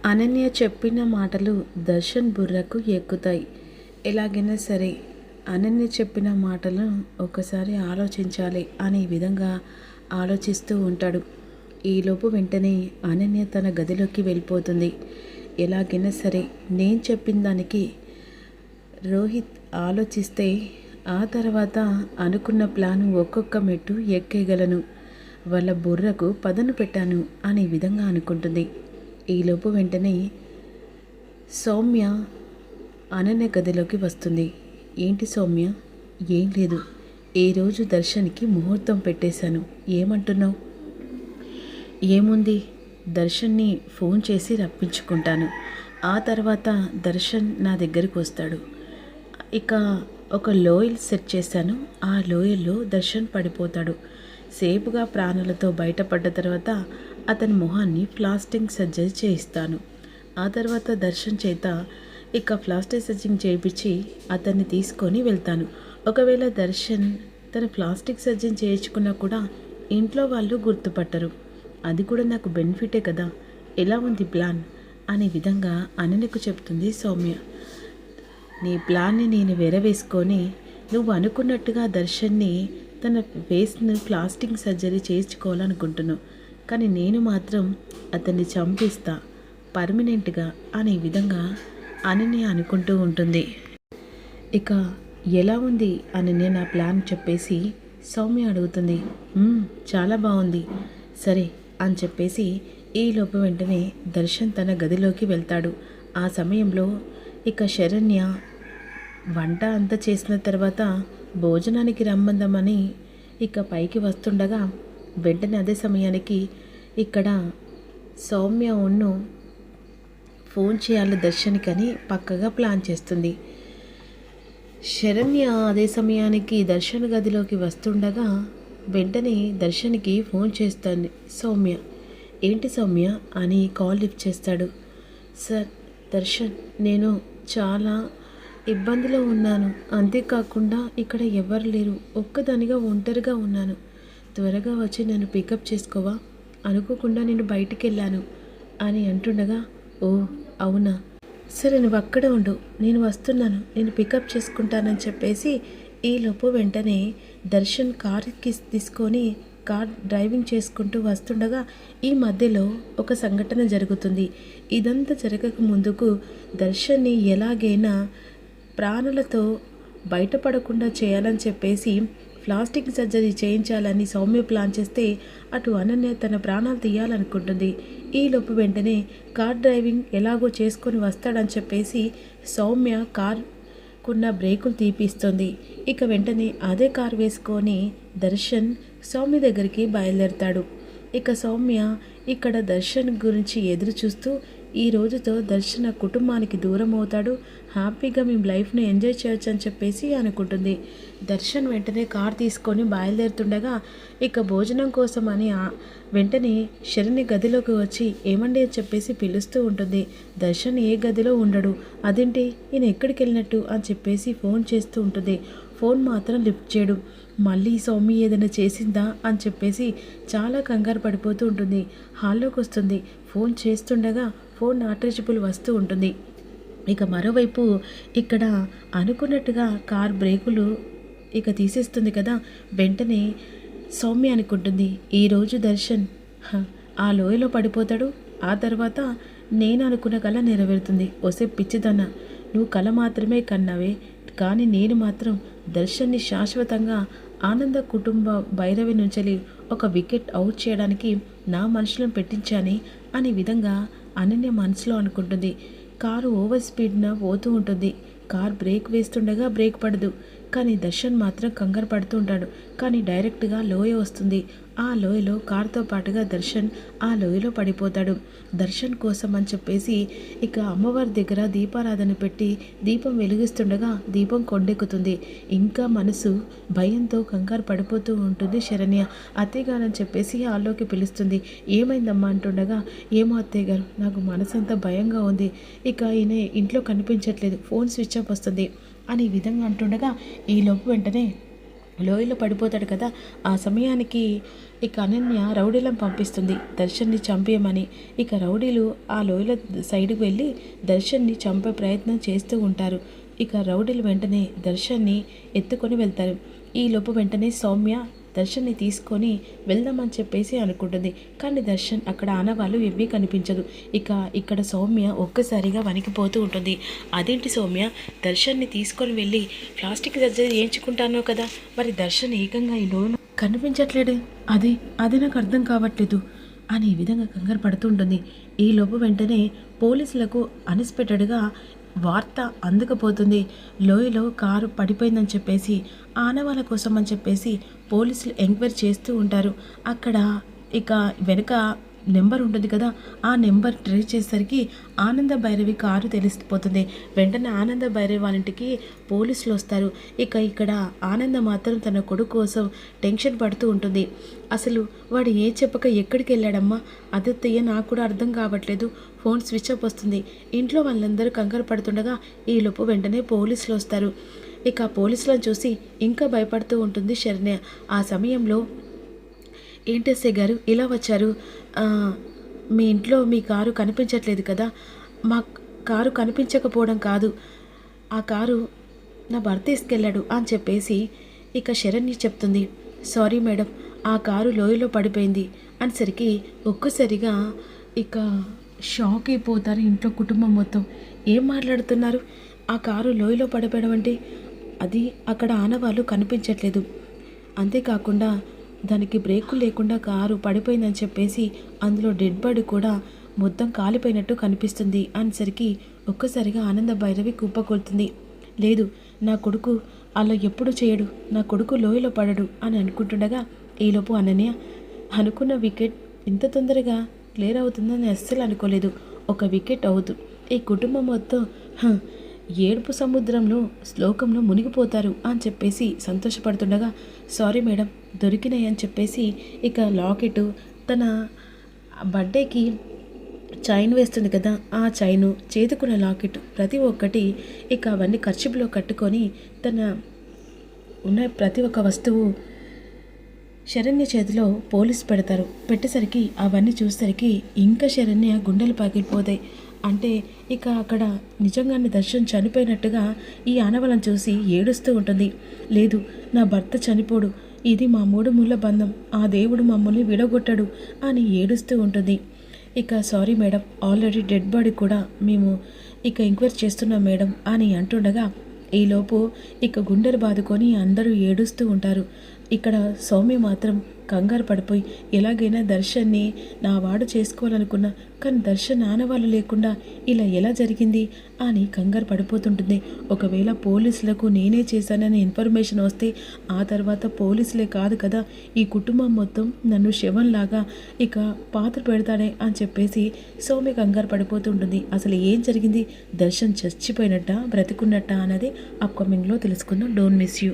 అనన్య చెప్పిన మాటలు దర్శన్ బుర్రకు ఎక్కుతాయి. ఎలాగైనా సరే అనన్య చెప్పిన మాటలను ఒకసారి ఆలోచించాలి అనే విధంగా ఆలోచిస్తూ ఉంటాడు. ఈలోపు వెంటనే అనన్య తన గదిలోకి వెళ్ళిపోతుంది. ఎలాగైనా సరే నేను చెప్పిన దానికి రోహిత్ ఆలోచిస్తే ఆ తర్వాత అనుకున్న ప్లాను ఒక్కొక్క మెట్టు ఎక్కేయగలను, వాళ్ళ బుర్రకు పదను పెట్టాను అనే విధంగా అనుకుంటుంది. ఈలోపు వెంటనే సౌమ్య అనన్య గదిలోకి వస్తుంది. ఏంటి సౌమ్య? ఏం లేదు, ఈరోజు దర్శన్కి ముహూర్తం పెట్టేశాను. ఏమంటున్నావు? ఏముంది, దర్శన్ని ఫోన్ చేసి రప్పించుకుంటాను. ఆ తర్వాత దర్శన్ నా దగ్గరికి వస్తాడు. ఇక ఒక లోయల్ సెట్ చేశాను, ఆ లోయల్లో దర్శన్ పడిపోతాడు. సేపుగా ప్రాణాలతో బయటపడ్డ తర్వాత అతని మొహాన్ని ప్లాస్టిక్ సర్జరీ చేయిస్తాను. ఆ తర్వాత దర్శన్ చేత ఇక ప్లాస్టిక్ సర్జరీ చేయించి అతన్ని తీసుకొని వెళ్తాను. ఒకవేళ దర్శన్ తన ప్లాస్టిక్ సర్జరీ చేయించుకున్నా కూడా ఇంట్లో వాళ్ళు గుర్తుపట్టరు. అది కూడా నాకు బెనిఫిటే కదా. ఎలా ఉంది ప్లాన్ అనే విధంగా అనన్యకు చెప్తుంది సౌమ్య. నీ ప్లాన్ని నేను వెరవేసుకొని నువ్వు అనుకున్నట్టుగా దర్శన్ని తన ఫేస్ను ప్లాస్టిక్ సర్జరీ చేయించుకోవాలనుకుంటున్నావు, కానీ నేను మాత్రం అతన్ని చంపిస్తా పర్మనెంట్గా అనే విధంగా అనన్య అనుకుంటూ ఉంటుంది. ఇక ఎలా ఉంది అనన్య నా ప్లాన్ చెప్పేసి సౌమ్య అడుగుతుంది. చాలా బాగుంది, సరే అని చెప్పేసి ఈలోపు వెంటనే దర్శన్ తన గదిలోకి వెళ్తాడు. ఆ సమయంలో ఇక శరణ్య వంట అంతా చేసిన తర్వాత భోజనానికి రమ్మందామని ఇక పైకి వస్తుండగా వెంటనే అదే సమయానికి ఇక్కడ సౌమ్య ఫోన్ చేయాలి దర్శన్కని పక్కగా ప్లాన్ చేస్తుంది. శరణ్య అదే సమయానికి దర్శన్ గదిలోకి వస్తుండగా వెంటనే దర్శన్కి ఫోన్ చేస్తుంది సౌమ్య. ఏంటి సౌమ్య అని కాల్ లిఫ్ట్ చేస్తాడు. సార్ దర్శన్, నేను చాలా ఇబ్బందిలో ఉన్నాను, అంతేకాకుండా ఇక్కడ ఎవరు లేరు, ఒక్కదానిగా ఒంటరిగా ఉన్నాను, త్వరగా వచ్చి నన్ను పికప్ చేసుకోవా, అనుకోకుండా నేను బయటికి వెళ్ళాను అని అంటుండగా, ఓ అవునా, సరే నువ్వు అక్కడే ఉండు, నేను వస్తున్నాను, నేను పికప్ చేసుకుంటానని చెప్పేసి ఈలోపు వెంటనే దర్శన్ కార్కి తీసుకొని కార్ డ్రైవింగ్ చేసుకుంటూ వస్తుండగా ఈ మధ్యలో ఒక సంఘటన జరుగుతుంది. ఇదంతా జరగక ముందుకు దర్శన్ని ఎలాగైనా ప్రాణులతో బయటపడకుండా చేయాలని చెప్పేసి ప్లాస్టిక్ సర్జరీ చేయించాలని సౌమ్య ప్లాన్ చేస్తే అటు అనన్య తన ప్రాణాలు తీయాలనుకుంటుంది. ఈలోపు వెంటనే కార్ డ్రైవింగ్ ఎలాగో చేసుకొని వస్తాడని చెప్పేసి సౌమ్య కార్కున్న బ్రేకులు తీపిస్తుంది. ఇక వెంటనే అదే కార్ వేసుకొని దర్శన్ సౌమ్య దగ్గరికి బయలుదేరుతాడు. ఇక సౌమ్య ఇక్కడ దర్శన్ గురించి ఎదురు చూస్తూ ఈ రోజుతో దర్శన కుటుంబానికి దూరం అవుతాడు, హ్యాపీగా మేము లైఫ్ని ఎంజాయ్ చేయొచ్చు అని చెప్పేసి అనుకుంటుంది. దర్శన్ వెంటనే కార్ తీసుకొని బయలుదేరుతుండగా ఇక భోజనం కోసం అని వెంటనే శరణ్య గదిలోకి వచ్చి ఏమండి అని చెప్పేసి పిలుస్తూ ఉంటుంది. దర్శన్ ఏ గదిలో ఉండడు. అదేంటి ఈయన ఎక్కడికి వెళ్ళినట్టు అని చెప్పేసి ఫోన్ చేస్తూ ఉంటుంది. ఫోన్ మాత్రం లిఫ్ట్ చేయడు. మళ్ళీ సౌమ్య ఏదైనా చేసిందా అని చెప్పేసి చాలా కంగారు పడిపోతూ ఉంటుంది. హాల్లోకి వస్తుంది. ఫోన్ చేస్తుండగా ఫోన్ నాట్ రీచబుల్ వస్తూ ఉంటుంది. ఇక మరోవైపు ఇక్కడ అనుకున్నట్టుగా కార్ బ్రేకులు ఇక తీసేస్తుంది కదా. వెంటనే సౌమ్య అనుకుంటుంది, ఈరోజు దర్శన్ ఆ లోయలో పడిపోతాడు, ఆ తర్వాత నేను అనుకున్న కళ నెరవేరుతుంది. ఓసే పిచ్చిదన్న, నువ్వు కళ మాత్రమే కన్నావే, కానీ నేను మాత్రం దర్శన్ని శాశ్వతంగా ఆనంద కుటుంబ భైరవి నుంచి ఒక వికెట్ అవుట్ చేయడానికి నా మనుషులను పెట్టించాని అనే విధంగా అనన్య మనసులో అనుకుంటుంది. కారు ఓవర్ స్పీడ్న పోతూ ఉంటుంది. కార్ బ్రేక్ వేస్తుండగా బ్రేక్ పడదు, కానీ దర్శన్ మాత్రం కంగారు పడుతూ ఉంటాడు. కానీ డైరెక్ట్గా లోయ వస్తుంది. ఆ లోయలో కారుతో పాటుగా దర్శన్ ఆ లోయలో పడిపోతాడు. దర్శన్ కోసం అని చెప్పేసి ఇక అమ్మవారి దగ్గర దీపారాధన పెట్టి దీపం వెలిగిస్తుండగా దీపం కొండెక్కుతుంది. ఇంకా మనసు భయంతో కంగారు పడిపోతూ ఉంటుంది శరణ్య. అత్తయ్యగారని చెప్పేసి హాల్లోకి పిలుస్తుంది. ఏమైందమ్మా అంటుండగా, ఏమో అత్తయ్య గారు, నాకు మనసంతా భయంగా ఉంది, ఇక ఈయన ఇంట్లో కనిపించట్లేదు, ఫోన్ స్విచ్ ఆఫ్ వస్తుంది అనే విధంగా అంటుండగా ఈలోపు వెంటనే లోయలో పడిపోతాడు కదా. ఆ సమయానికి ఇక అనన్య రౌడీలను పంపిస్తుంది దర్శన్ని చంపేయమని. ఇక రౌడీలు ఆ లోయల సైడ్కి వెళ్ళి దర్శన్ని చంపే ప్రయత్నం చేస్తూ ఉంటారు. ఇక రౌడీలు వెంటనే దర్శన్ని ఎత్తుకొని వెళ్తారు. ఈలోపు వెంటనే సౌమ్య దర్శన్ని తీసుకొని వెళ్దామని చెప్పేసి అనుకుంటుంది. కానీ దర్శన్ అక్కడ ఆనవాళ్ళు ఏమీ కనిపించదు. ఇక ఇక్కడ సౌమ్య ఒక్కసారిగా వణికిపోతూ ఉంటుంది. అదేంటి సౌమ్య, దర్శన్ని తీసుకొని వెళ్ళి ప్లాస్టిక్ సర్జరీ చేయించుకుంటాను కదా, మరి దర్శన్ ఏకంగా ఈ లోన్ కనిపించట్లేడు, అది నాకు అర్థం కావట్లేదు అని ఈ విధంగా కంగారు పడుతూ ఉంటుంది. ఈలోపు వెంటనే పోలీసులకు అన్ఎక్స్పెక్టెడ్గా వార్త అందకపోతుంది. లోయలో కారు పడిపోయిందని చెప్పేసి ఆనవాళ్ళ కోసం అని చెప్పేసి పోలీసులు ఎంక్వైరీ చేస్తూ ఉంటారు. అక్కడ ఇక వెనుక నెంబర్ ఉంటుంది కదా, ఆ నెంబర్ ట్రేస్ చేసేసరికి ఆనంద భైరవి కారు తెలిసిపోతుంది. వెంటనే ఆనంద భైరవి వాళ్ళ ఇంటికి పోలీసులు వస్తారు. ఇక్కడ ఆనంద మాత్రం తన కొడుకు కోసం టెన్షన్ పడుతూ ఉంటుంది. అసలు వాడు ఏ చెప్పక ఎక్కడికి వెళ్ళాడమ్మా, అదత్తయ్య నాకు కూడా అర్థం కావట్లేదు, ఫోన్ స్విచ్ ఆఫ్ వస్తుంది. ఇంట్లో వాళ్ళందరూ కంగారు పడుతుండగా ఈలోపు వెంటనే పోలీసులు వస్తారు. ఇక పోలీసులను చూసి ఇంకా భయపడుతూ ఉంటుంది శరణ్య. ఆ సమయంలో ఏంటి ఎస్ఐ గారు ఇలా వచ్చారు, మీ ఇంట్లో మీ కారు కనిపించట్లేదు కదా. మా కారు కనిపించకపోవడం కాదు, ఆ కారు నా భర్త తీసుకెళ్ళాడు అని చెప్పేసి ఇక శరణ్య చెప్తుంది. సారీ మేడం, ఆ కారు లోయలో పడిపోయింది అనేసరికి ఒక్కసారిగా ఇక షాక్ అయిపోతారు ఇంట్లో కుటుంబం మొత్తం. ఏం మాట్లాడుతున్నారు, ఆ కారు లోయలో పడిపోవడం అంటే అది అక్కడ ఆనవాళ్ళు కనిపించట్లేదు, అంతేకాకుండా దానికి బ్రేకులు లేకుండా కారు పడిపోయిందని చెప్పేసి అందులో డెడ్ బాడీ కూడా మొత్తం కాలిపోయినట్టు కనిపిస్తుంది అనేసరికి ఒక్కసారిగా ఆనంద భైరవి కుప్పకొలుతుంది. లేదు, నా కొడుకు అలా ఎప్పుడు చేయడు, నా కొడుకు లోయలో పడడు అని అనుకుంటుండగా ఈలోపు అనన్య అనుకున్న వికెట్ ఇంత తొందరగా క్లియర్ అవుతుందని అస్సలు అనుకోలేదు. ఒక వికెట్ అవుతూ ఈ కుటుంబం మొత్తం ఏడుపు సముద్రంలో శ్లోకంలో మునిగిపోతారు అని చెప్పేసి సంతోషపడుతుండగా సారీ మేడం దొరికినాయి అని చెప్పేసి ఇక లాకెట్ తన బర్త్డేకి చైన్ వేస్తుంది కదా, ఆ చైను చేతుకున్న లాకెట్ ప్రతి ఒక్కటి ఇక అవన్నీ ఖర్చులో కట్టుకొని తన ఉన్న ప్రతి ఒక్క వస్తువు శరణ్య చేతిలో పోలీసు పెడతారు. పెట్టేసరికి అవన్నీ చూసేసరికి ఇంకా శరణ్య గుండెలు పగిలిపోతాయి. అంటే ఇక అక్కడ నిజంగానే దర్శన్ చనిపోయినట్టుగా ఈ ఆనవాళ్ళను చూసి ఏడుస్తూ ఉంటుంది. లేదు, నా భర్త చనిపోడు, ఇది మా మూడు ముళ్ళ బంధం, ఆ దేవుడు మమ్మల్ని విడగొట్టాడు అని ఏడుస్తూ ఉంటుంది. ఇక sorry madam, already dead body కూడా మేము ఇక ఎంక్వైరీ చేస్తున్నాం మేడం అని అంటుండగా ఈలోపు ఇక గుండెలు బాదుకొని అందరూ ఏడుస్తూ ఉంటారు. ఇక్కడ సౌమ్య మాత్రం కంగారు పడిపోయి ఎలాగైనా దర్శన్ని నా వాడు చేసుకోవాలనుకున్నా, కానీ దర్శన్ ఆనవాళ్ళు లేకుండా ఇలా ఎలా జరిగింది అని కంగారు పడిపోతుంటుంది. ఒకవేళ పోలీసులకు నేనే చేశానని ఇన్ఫర్మేషన్ వస్తే ఆ తర్వాత పోలీసులే కాదు కదా, ఈ కుటుంబం మొత్తం నన్ను శవంలాగా ఇక పాత్ర పెడతాడే అని చెప్పేసి సౌమ్య కంగారు పడిపోతుంటుంది. అసలు ఏం జరిగింది, దర్శన్ చచ్చిపోయినట్ట బ్రతికున్నట్ట అన్నది అప్కమింగ్లో తెలుసుకుందాం. Don't miss you.